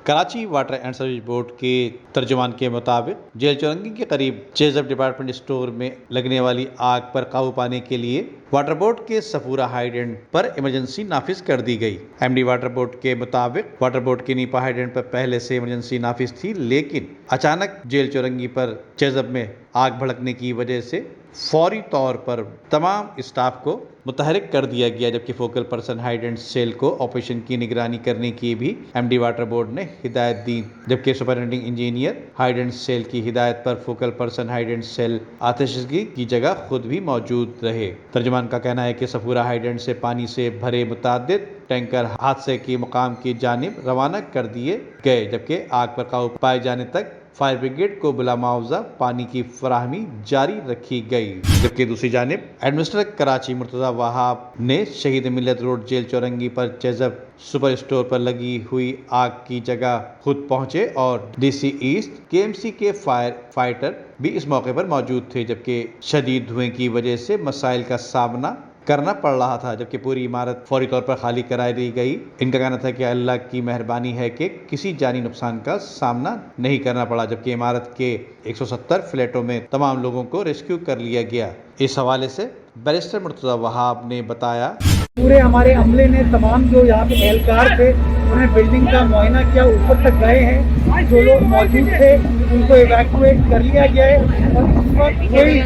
Karachi water and sewerage board کے ترجمان کے مطابق جیل چورنگی کے قریب چیزب ڈپارٹمنٹ اسٹور میں لگنے والی آگ پر قابو پانے کے لیے واٹر بورڈ کے صفورہ ہائیڈرنٹ پر ایمرجنسی نافذ کر دی گئی۔ ایم ڈی واٹر بورڈ کے مطابق واٹر بورڈ کے نیپا ہائیڈرنٹ پر پہلے سے ایمرجنسی نافذ تھی، لیکن اچانک جیل چورنگی پر چیزب میں آگ بھڑکنے کی وجہ سے فوری طور پر تمام اسٹاف کو متحرک کر دیا گیا، جبکہ فوکل پرسن ہائیڈرنٹ سیل کو آپریشن کی نگرانی کرنے کی بھی ایم ڈی واٹر بورڈ نے ہدایت دی، جبکہ سپرنٹینڈنگ انجینئر ہائیڈرنٹ سیل کی ہدایت پر فوکل پرسن ہائیڈرنٹ سیل آتشزدگی کی جگہ خود بھی موجود رہے۔ ترجمان کا کہنا ہے کہ صفورہ ہائیڈرنٹ سے پانی سے بھرے متعدد ٹینکر حادثے کے مقام کی جانب روانہ کر دیے گئے، جبکہ آگ پر قابو پائے جانے تک فائر بریگیڈ کو بلا معاوضہ پانی کی فراہمی جاری رکھی گئی۔ جبکہ دوسری جانب ایڈمنسٹریٹر کراچی مرتضی وہاب نے شہید ملت روڈ جیل چورنگی پر چیزب سپر اسٹور پر لگی ہوئی آگ کی جگہ خود پہنچے اور ڈی سی ایسٹ کے ایم سی کے فائر فائٹر بھی اس موقع پر موجود تھے، جبکہ شدید دھوئیں کی وجہ سے مسائل کا سامنا کرنا پڑ رہا تھا، جبکہ پوری عمارت فوری طور پر خالی کرا دی گئی۔ ان کا کہنا تھا کہ اللہ کی مہربانی ہے کہ کسی جانی نقصان کا سامنا نہیں کرنا پڑا، جبکہ عمارت کے 170 فلیٹوں میں تمام لوگوں کو ریسکیو کر لیا گیا۔ اس حوالے سے بیرسٹر مرتضی وہاب نے بتایا، پورے ہمارے عملے نے تمام جو یہاں پہ اہلکار تھے انہوں نے بلڈنگ کا معائنہ کیا، اوپر تک گئے ہیں، جو لوگ موجود تھے ان کو ایویکویٹ کر لیا گیا ہے اور اس وقت کوئی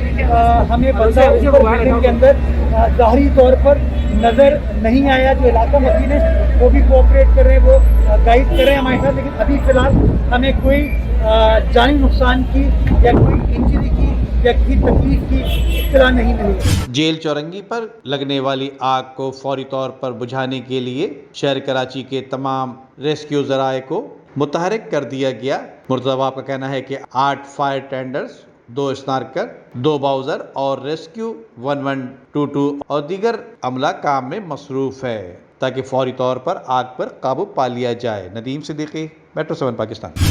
ہمیں بندہ اوپر بلڈنگ کے اندر ظاہری طور پر نظر نہیں آیا۔ جو علاقہ مکین ہے وہ بھی کوآپریٹ کر رہے ہیں، وہ گائیڈ کر رہے ہیں ہمارے ساتھ، لیکن ابھی فی الحال ہمیں کوئی جانی نقصان کی یا کوئی انجری کی یا کسی تکلیف کی اطلاع نہیں ملی۔ جیل چورنگی پر لگنے والی آگ کو فوری طور پر بجھانے کے لیے شہر کراچی کے تمام ریسکیو ذرائع کو متحرک کر دیا گیا۔ مرتضی وہاب کا کہنا ہے کہ 8 فائر ٹینڈرز، 2 اسنارکر، 2 باؤزر اور ریسکیو 1122 اور دیگر عملہ کام میں مصروف ہے تاکہ فوری طور پر آگ پر قابو پا لیا جائے۔ ندیم صدیقی، میٹرو 7 پاکستان۔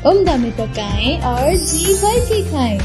عمدہ میں پکائیں اور جی بھر کے کھائیں۔